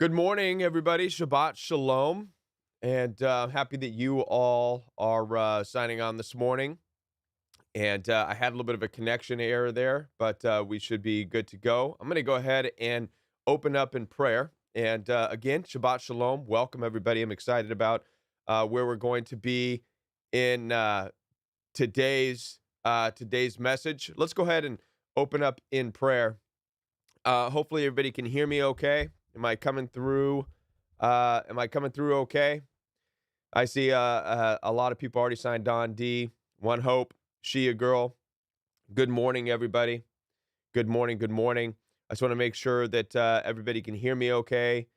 Good morning, everybody. Shabbat Shalom. And happy that you all are signing on this morning. And I had a little bit of a connection error there, but we should be good to go. I'm going to go ahead and open up in prayer. And again, Shabbat Shalom. Welcome, everybody. I'm excited about where we're going to be in today's message. Let's go ahead and open up in prayer. Hopefully everybody can hear me okay. Am I coming through? Am I coming through okay? I see a lot of people already signed on. D, One Hope, She a Girl. Good morning, everybody. Good morning. Good morning. I just want to make sure that everybody can hear me okay,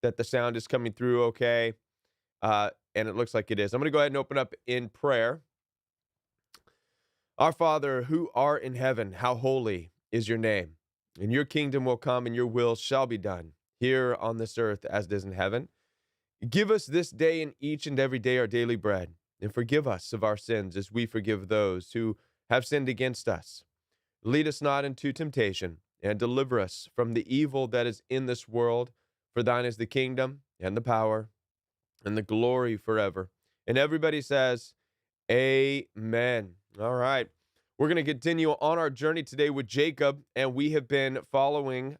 that the sound is coming through okay. And it looks like it is. I'm going to go ahead and open up in prayer. Our Father, who art in heaven, how holy is your name. And your kingdom will come and your will shall be done here on this earth as it is in heaven. Give us this day and each and every day our daily bread, and forgive us of our sins as we forgive those who have sinned against us. Lead us not into temptation, and deliver us from the evil that is in this world. For thine is the kingdom and the power and the glory forever. And everybody says, Amen. All right. We're going to continue on our journey today with Jacob, and we have been following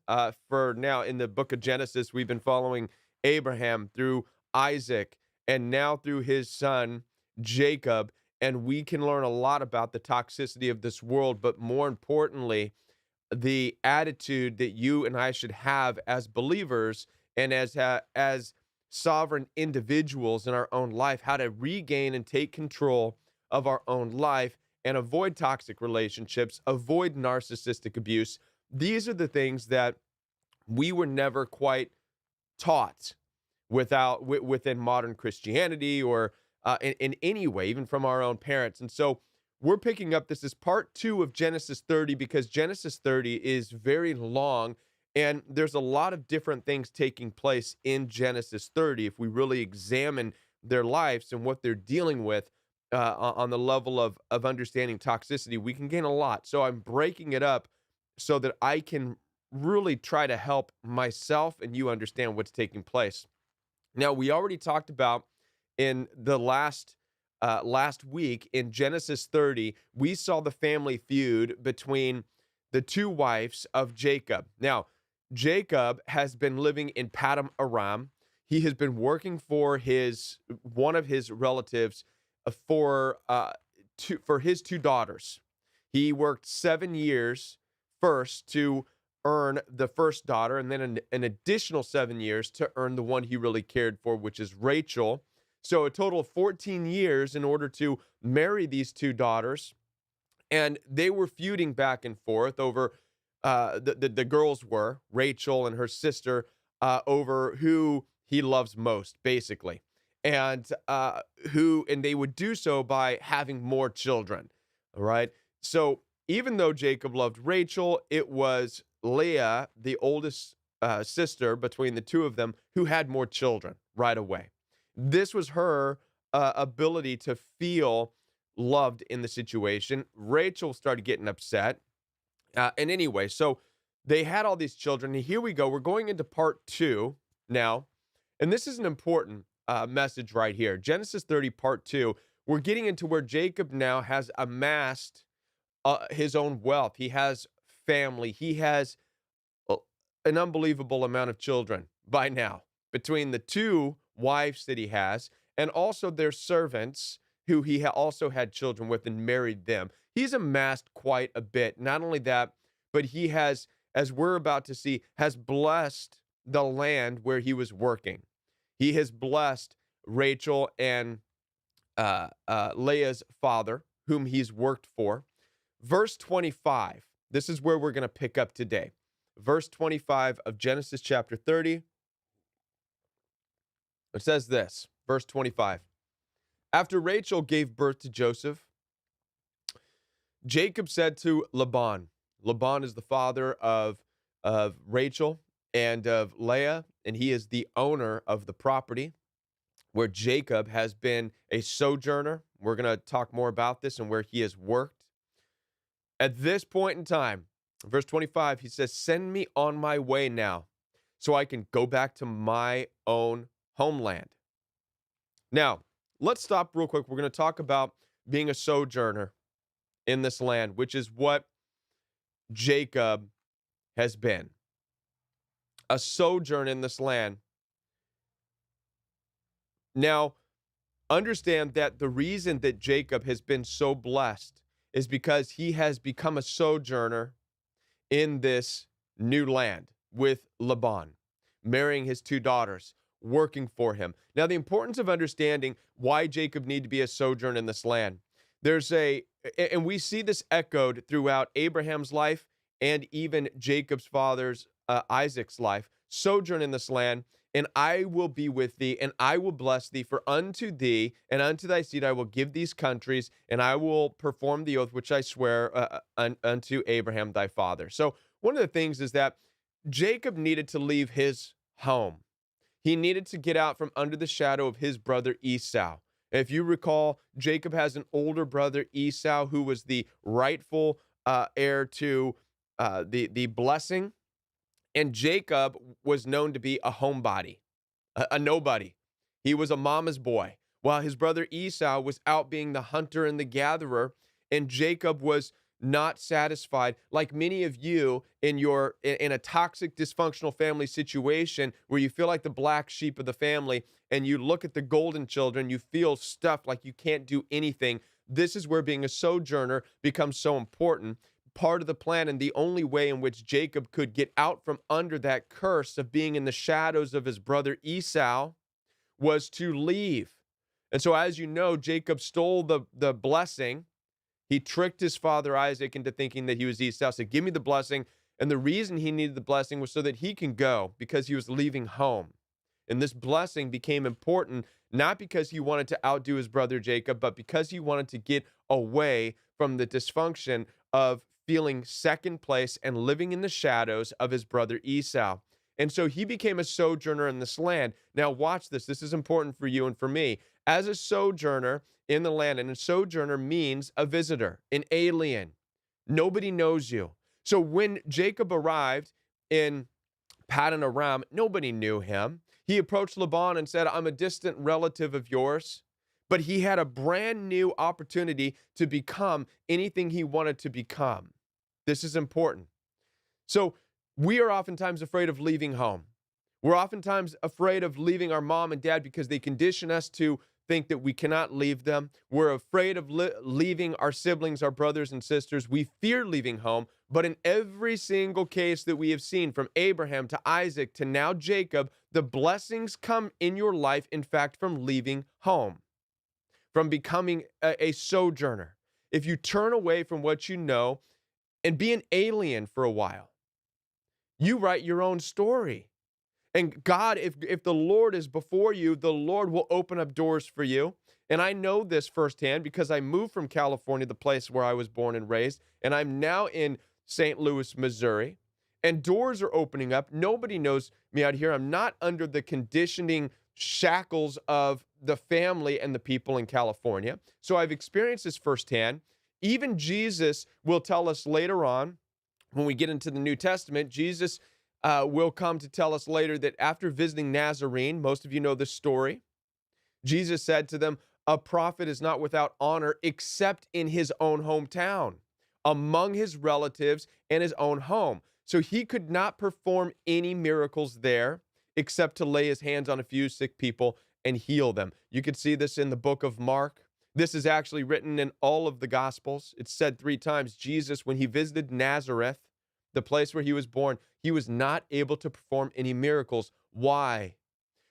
for now in the book of Genesis. We've been following Abraham through Isaac and now through his son Jacob, and we can learn a lot about the toxicity of this world, but more importantly, the attitude that you and I should have as believers and as sovereign individuals in our own life, how to regain and take control of our own life and avoid toxic relationships, avoid narcissistic abuse. These are the things that we were never quite taught within modern Christianity or in any way, even from our own parents. And so we're picking up, this is part 2 of Genesis 30, because Genesis 30 is very long and there's a lot of different things taking place in Genesis 30. If we really examine their lives and what they're dealing with on the level of understanding toxicity, we can gain a lot. So I'm breaking it up so that I can really try to help myself and you understand what's taking place. Now, we already talked about in the last week in Genesis 30, we saw the family feud between the two wives of Jacob. Now, Jacob has been living in Padam Aram. He has been working for one of his relatives for his two daughters. He worked 7 years first to earn the first daughter, and then an additional 7 years to earn the one he really cared for, which is Rachel. So a total of 14 years in order to marry these two daughters. And they were feuding back and forth over the girls were, Rachel and her sister, over who he loves most, basically. And they would do so by having more children. All right. So even though Jacob loved Rachel, it was Leah, the oldest sister between the two of them, who had more children right away. This was her ability to feel loved in the situation. Rachel started getting upset. And anyway, so they had all these children. And here we go. We're going into part 2 now. And this is an important message right here. Genesis 30, part 2. We're getting into where Jacob now has amassed his own wealth. He has family. He has an unbelievable amount of children by now between the two wives that he has and also their servants who he also had children with and married them. He's amassed quite a bit. Not only that, but he has, as we're about to see, has blessed the land where he was working. He has blessed Rachel and Leah's father, whom he's worked for. Verse 25, this is where we're going to pick up today. Verse 25 of Genesis chapter 30. It says this, verse 25. After Rachel gave birth to Joseph, Jacob said to Laban, Laban is the father of Rachel and of Leah, and he is the owner of the property where Jacob has been a sojourner. We're going to talk more about this and where he has worked. At this point in time, verse 25, he says, send me on my way now, so I can go back to my own homeland. Now, let's stop real quick. We're going to talk about being a sojourner in this land, which is what Jacob has been. A sojourn in this land. Now, understand that the reason that Jacob has been so blessed is because he has become a sojourner in this new land with Laban, marrying his two daughters, working for him. Now, the importance of understanding why Jacob needed to be a sojourner in this land. And we see this echoed throughout Abraham's life and even Jacob's father's Isaac's life. Sojourn in this land, and I will be with thee, and I will bless thee. For unto thee and unto thy seed I will give these countries, and I will perform the oath which I swear unto Abraham thy father. So one of the things is that Jacob needed to leave his home. He needed to get out from under the shadow of his brother Esau. If you recall, Jacob has an older brother, Esau, who was the rightful heir to the blessing. And Jacob was known to be a homebody, a nobody. He was a mama's boy, while his brother Esau was out being the hunter and the gatherer. And Jacob was not satisfied, like many of you in a toxic, dysfunctional family situation where you feel like the black sheep of the family, and you look at the golden children, you feel stuffed like you can't do anything. This is where being a sojourner becomes so important. Part of the plan, and the only way in which Jacob could get out from under that curse of being in the shadows of his brother Esau, was to leave. And so, as you know, Jacob stole the blessing. He tricked his father Isaac into thinking that he was Esau, said, give me the blessing. And the reason he needed the blessing was so that he can go, because he was leaving home. And this blessing became important, not because he wanted to outdo his brother Jacob, but because he wanted to get away from the dysfunction of feeling second place and living in the shadows of his brother Esau. And so he became a sojourner in this land. Now watch this. This is important for you and for me. As a sojourner in the land, and a sojourner means a visitor, an alien. Nobody knows you. So when Jacob arrived in Paddan Aram, nobody knew him. He approached Laban and said, I'm a distant relative of yours. But he had a brand new opportunity to become anything he wanted to become. This is important. So we are oftentimes afraid of leaving home. We're oftentimes afraid of leaving our mom and dad because they condition us to think that we cannot leave them. We're afraid of leaving our siblings, our brothers and sisters. We fear leaving home. But in every single case that we have seen, from Abraham to Isaac to now Jacob, the blessings come in your life, in fact, from leaving home, from becoming a sojourner. If you turn away from what you know and be an alien for a while, you write your own story. And God, if the Lord is before you, the Lord will open up doors for you. And I know this firsthand because I moved from California, the place where I was born and raised, and I'm now in St. Louis, Missouri. And doors are opening up. Nobody knows me out here. I'm not under the conditioning shackles of the family and the people in California. So I've experienced this firsthand. Even Jesus will tell us later on, when we get into the New Testament, Jesus will come to tell us later that after visiting Nazarene, most of you know this story, Jesus said to them, a prophet is not without honor except in his own hometown, among his relatives and his own home. So he could not perform any miracles there except to lay his hands on a few sick people and heal them. You could see this in the book of Mark. This is actually written in all of the Gospels. It's said 3 times. Jesus, when he visited Nazareth, the place where he was born, he was not able to perform any miracles. Why?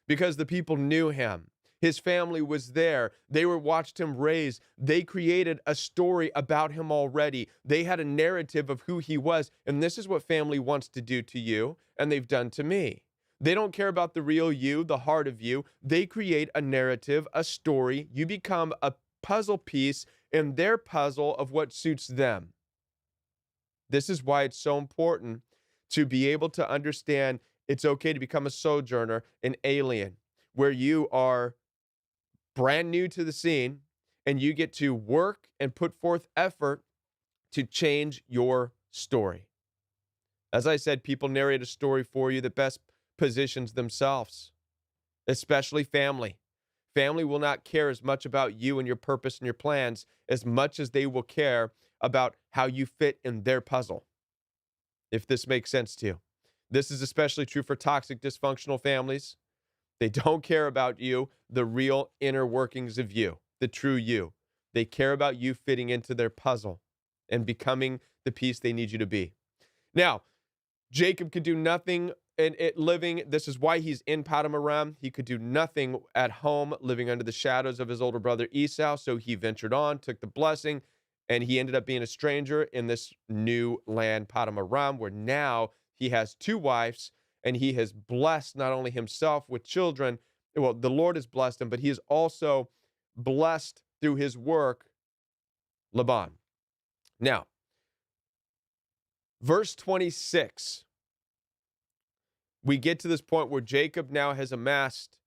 Because the people knew him. His family was there. They watched him raise. They created a story about him already. They had a narrative of who he was. And this is what family wants to do to you, and they've done to me. They don't care about the real you, the heart of you. They create a narrative, a story. You become a puzzle piece in their puzzle of what suits them. This is why it's so important to be able to understand it's okay to become a sojourner, an alien, where you are brand new to the scene and you get to work and put forth effort to change your story. As I said, people narrate a story for you. The best positions themselves, especially family. Family will not care as much about you and your purpose and your plans as much as they will care about how you fit in their puzzle, if this makes sense to you. This is especially true for toxic, dysfunctional families. They don't care about you, the real inner workings of you, the true you. They care about you fitting into their puzzle and becoming the piece they need you to be. Now, Jacob could do nothing in it living. This is why he's in Padam Aram. He could do nothing at home, living under the shadows of his older brother Esau. So he ventured on, took the blessing, and he ended up being a stranger in this new land, Padam Aram, where now he has two wives, and he has blessed not only himself with children. Well, the Lord has blessed him, but he is also blessed through his work, Laban. Now, verse 26. We get to this point where Jacob now has amassed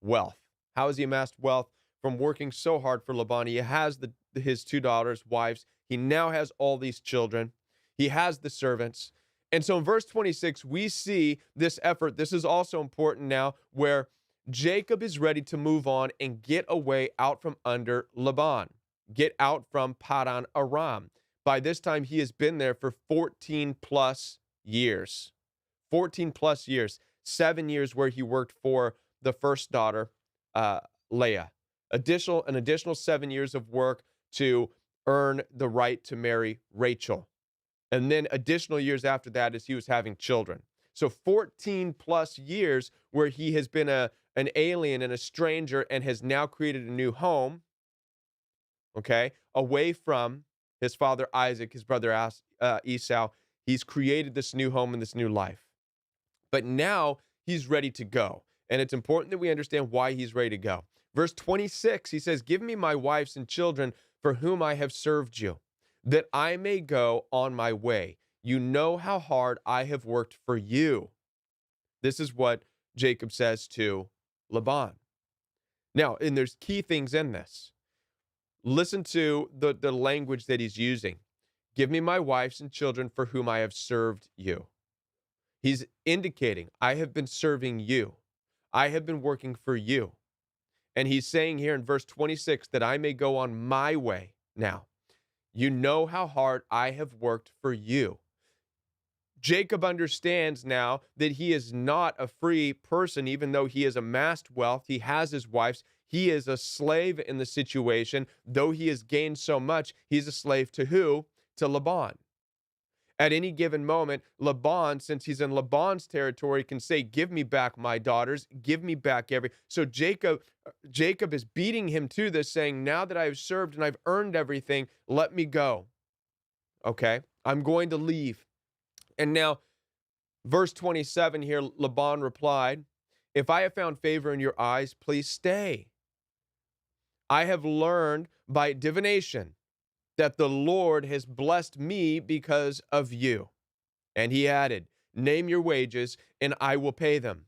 wealth. How has he amassed wealth? From working so hard for Laban. He has his two daughters, wives. He now has all these children. He has the servants. And so in verse 26, we see this effort. This is also important now, where Jacob is ready to move on and get away out from under Laban, get out from Padan Aram. By this time, he has been there for 14 plus years. 14 plus years, 7 years where he worked for the first daughter, Leah. An additional 7 years of work to earn the right to marry Rachel. And then additional years after that as he was having children. So 14 plus years where he has been an alien and a stranger and has now created a new home, okay, away from his father Isaac, his brother Esau. He's created this new home and this new life. But now he's ready to go. And it's important that we understand why he's ready to go. Verse 26, he says, "Give me my wives and children for whom I have served you, that I may go on my way. You know how hard I have worked for you." This is what Jacob says to Laban. Now, and there's key things in this. Listen to the language that he's using. Give me my wives and children for whom I have served you. He's indicating, I have been serving you. I have been working for you. And he's saying here in verse 26 that I may go on my way now. You know how hard I have worked for you. Jacob understands now that he is not a free person, even though he has amassed wealth. He has his wives. He is a slave in the situation. Though he has gained so much, he's a slave to who? To Laban. At any given moment, Laban, since he's in Laban's territory, can say, "Give me back my daughters, give me back every." So Jacob is beating him to this, saying, "Now that I have served and I've earned everything, let me go." Okay, I'm going to leave. And now, verse 27 here, Laban replied, "If I have found favor in your eyes, please stay. I have learned by divination that the Lord has blessed me because of you." And he added, "Name your wages and I will pay them."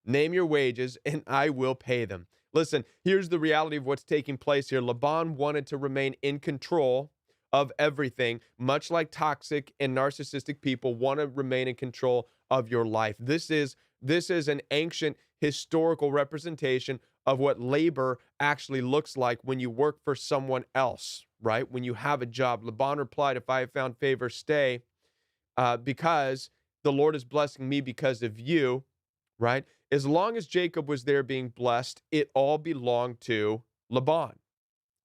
Name your wages and I will pay them. Listen, here's the reality of what's taking place here. Laban wanted to remain in control of everything, much like toxic and narcissistic people want to remain in control of your life. This is an ancient historical representation of what labor actually looks like when you work for someone else, right? When you have a job. Laban replied, "If I have found favor, stay, because the Lord is blessing me because of you," right? As long as Jacob was there being blessed, it all belonged to Laban.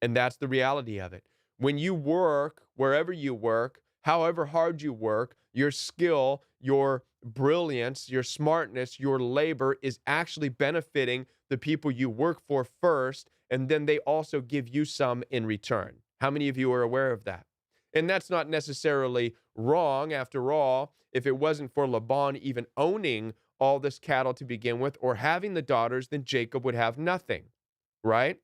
And that's the reality of it. When you work, wherever you work, however hard you work, your skill, your brilliance, your smartness, your labor is actually benefiting the people you work for first, and then they also give you some in return. How many of you are aware of that? And that's not necessarily wrong. After all, if it wasn't for Laban even owning all this cattle to begin with or having the daughters, then Jacob would have nothing, right?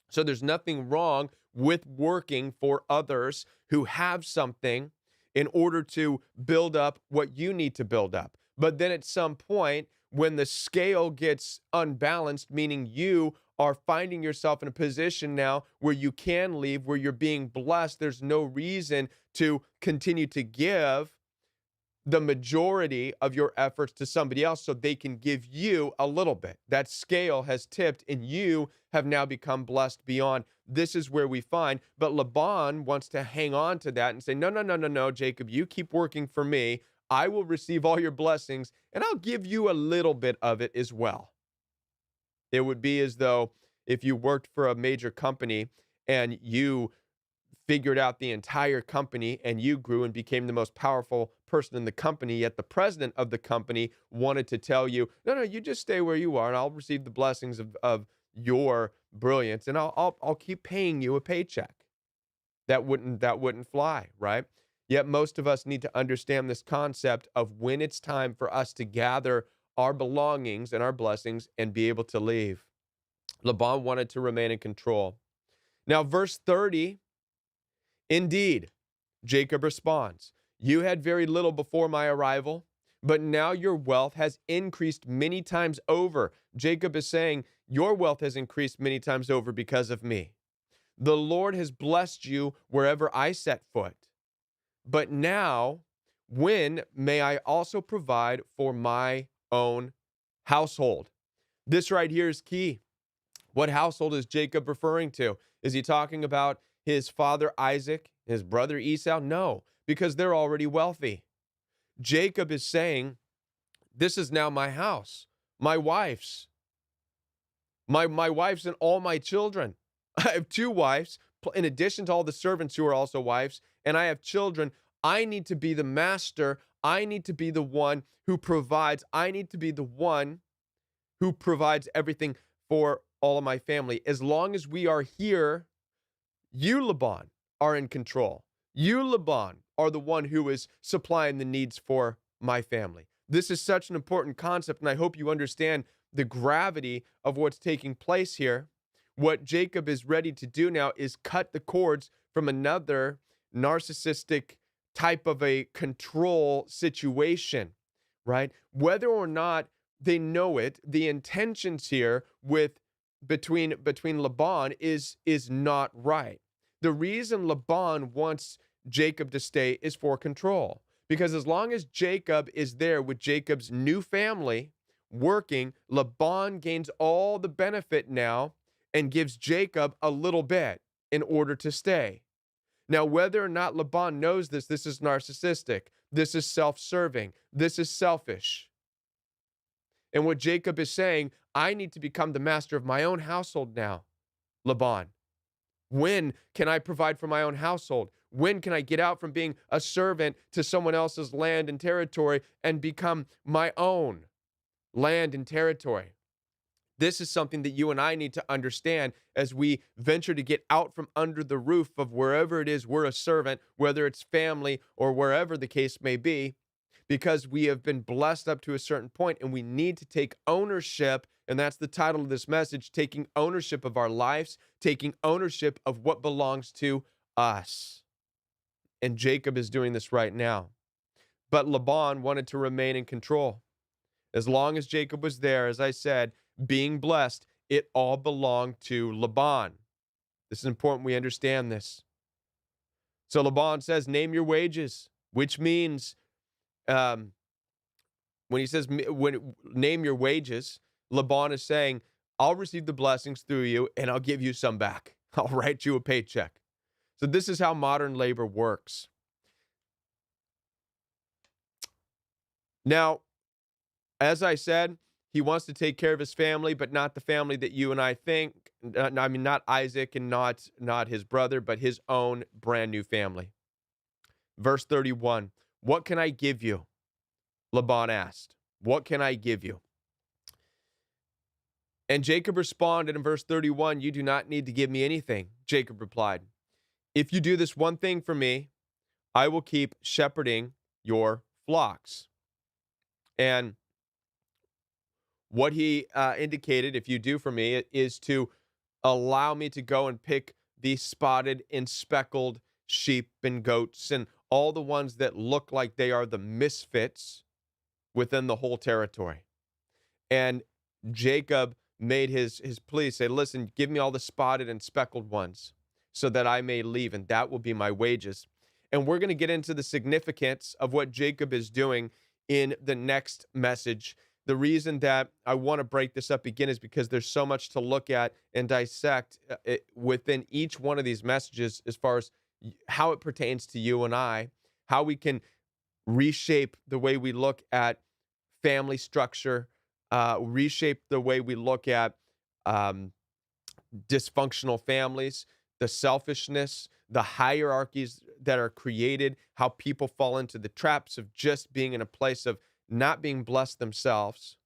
So there's nothing wrong with working for others who have something in order to build up what you need to build up. But then at some point, when the scale gets unbalanced, meaning you are finding yourself in a position now where you can leave, where you're being blessed, there's no reason to continue to give, the majority of your efforts to somebody else so they can give you a little bit. That scale has tipped and you have now become blessed beyond. This is where we find, but Laban wants to hang on to that and say, no, no, no, no, no, Jacob, you keep working for me. I will receive all your blessings and I'll give you a little bit of it as well. It would be as though if you worked for a major company and you figured out the entire company and you grew and became the most powerful person in the company, yet the president of the company wanted to tell you, no, no, you just stay where you are and I'll receive the blessings of your brilliance and I'll keep paying you a paycheck. That wouldn't fly, right? Yet most of us need to understand this concept of when it's time for us to gather our belongings and our blessings and be able to leave. Laban wanted to remain in control. Now, verse 30, indeed, Jacob responds, you had very little before my arrival, but now your wealth has increased many times over. Jacob is saying, your wealth has increased many times over because of me. The Lord has blessed you wherever I set foot. But now, when may I also provide for my own household? This right here is key. What household is Jacob referring to? Is he talking about his father Isaac, his brother Esau? No, because they're already wealthy. Jacob is saying, this is now my house, my wife's, my wife's and all my children. I have two wives, in addition to all the servants who are also wives, and I have children. I need to be the master. I need to be the one who provides. I need to be the one who provides everything for all of my family. As long as we are here, you, Laban, are in control. You, Laban, are the one who is supplying the needs for my family. This is such an important concept, and I hope you understand the gravity of what's taking place here. What Jacob is ready to do now is cut the cords from another narcissistic type of a control situation, right? Whether or not they know it, the intentions here between Laban is not right. The reason Laban wants Jacob to stay is for control. Because as long as Jacob is there with Jacob's new family working, Laban gains all the benefit now and gives Jacob a little bit in order to stay. Now, whether or not Laban knows this is narcissistic. This is self-serving. This is selfish. And what Jacob is saying, I need to become the master of my own household now, Laban. When can I provide for my own household? When can I get out from being a servant to someone else's land and territory and become my own land and territory? This is something that you and I need to understand as we venture to get out from under the roof of wherever it is we're a servant, whether it's family or wherever the case may be, because we have been blessed up to a certain point and we need to take ownership. And that's the title of this message, taking ownership of our lives, taking ownership of what belongs to us. And Jacob is doing this right now. But Laban wanted to remain in control. As long as Jacob was there, as I said, being blessed, it all belonged to Laban. This is important we understand this. So Laban says, name your wages, which means when he says name your wages, Laban is saying, I'll receive the blessings through you and I'll give you some back. I'll write you a paycheck. So this is how modern labor works. Now, as I said, he wants to take care of his family, but not the family that you and I think. I mean, not Isaac and not his brother, but his own brand new family. Verse 31, what can I give you? Laban asked, what can I give you? And Jacob responded in verse 31, you do not need to give me anything. Jacob replied, if you do this one thing for me, I will keep shepherding your flocks. And what he indicated, if you do for me, is to allow me to go and pick the spotted and speckled sheep and goats and all the ones that look like they are the misfits within the whole territory. And Jacob made his plea, say, listen, give me all the spotted and speckled ones so that I may leave, and that will be my wages. And we're going to get into the significance of what Jacob is doing in the next message. The reason that I want to break this up again is because there's so much to look at and dissect within each one of these messages as far as how it pertains to you and I, how we can reshape the way we look at family structure, reshape the way we look at um, dysfunctional families, the selfishness, the hierarchies that are created, how people fall into the traps of just being in a place of not being blessed themselves.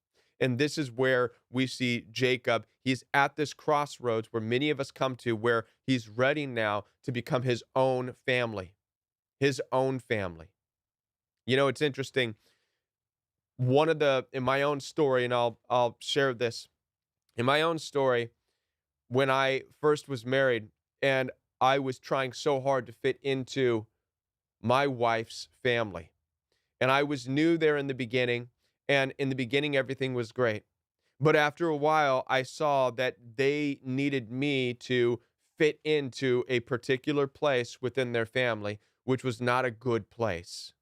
And this is where we see Jacob. He's at this crossroads where many of us come to, where he's ready now to become his own family, his own family. You know, it's interesting. One of the, in my own story, and I'll share this. In my own story, when I first was married and I was trying so hard to fit into my wife's family. And I was new there in the beginning, and in the beginning everything was great. But after a while, I saw that they needed me to fit into a particular place within their family, which was not a good place.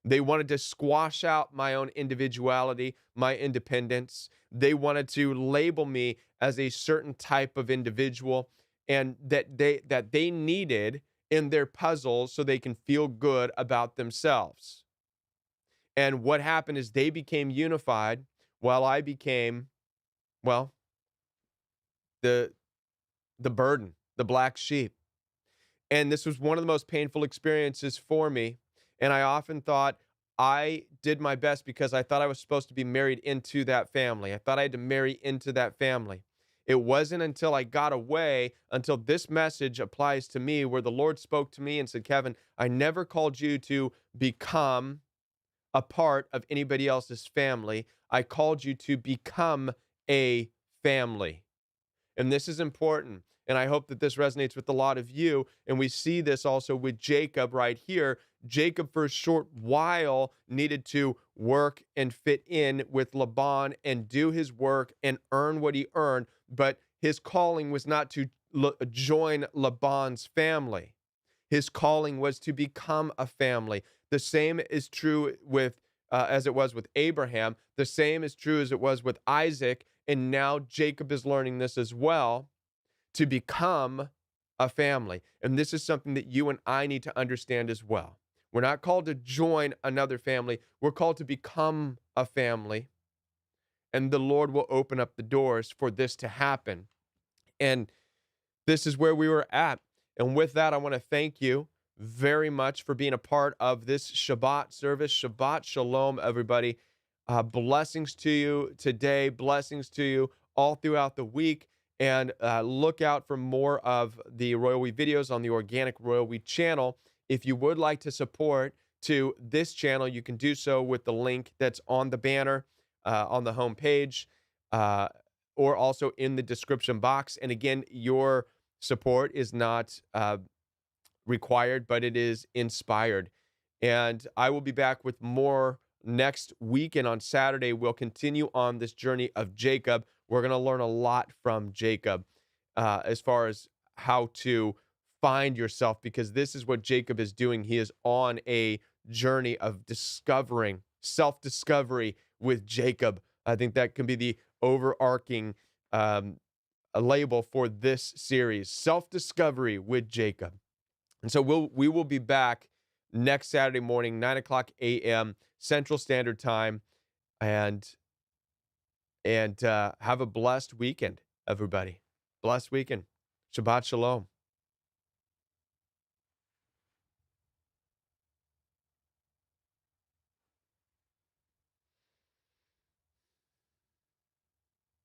They wanted to squash out my own individuality, my independence. They wanted to label me as a certain type of individual, and that they needed in their puzzle so they can feel good about themselves. And what happened is they became unified while I became, well, the the burden, the black sheep. And this was one of the most painful experiences for me. And I often thought I did my best because I thought I was supposed to be married into that family. I thought I had to marry into that family. It wasn't until I got away, until this message applies to me, where the Lord spoke to me and said, Kevin, I never called you to become a part of anybody else's family. I called you to become a family. And this is important. And I hope that this resonates with a lot of you. And we see this also with Jacob right here. Jacob, for a short while, needed to work and fit in with Laban and do his work and earn what he earned. But his calling was not to join Laban's family. His calling was to become a family. The same is true with, as it was with Abraham. The same is true as it was with Isaac. And now Jacob is learning this as well, to become a family. And this is something that you and I need to understand as well. We're not called to join another family. We're called to become a family. And the Lord will open up the doors for this to happen. And this is where we were at. And with that, I want to thank you very much for being a part of this Shabbat service. Shabbat Shalom, everybody. Blessings to you today. Blessings to you all throughout the week. And look out for more of the Royal We videos on the Organic Royal We channel. If you would like to support to this channel, you can do so with the link that's on the banner on the homepage, or also in the description box. And again, your support is not required, but it is inspired. And I will be back with more next week. And on Saturday, we'll continue on this journey of Jacob. We're going to learn a lot from Jacob as far as how to find yourself, because this is what Jacob is doing. He is on a journey of discovering, self-discovery with Jacob. I think that can be the overarching a label for this series, self-discovery with Jacob. And so we will be back next Saturday morning, 9:00 a.m. Central Standard Time, and have a blessed weekend, everybody. Blessed weekend. Shabbat Shalom.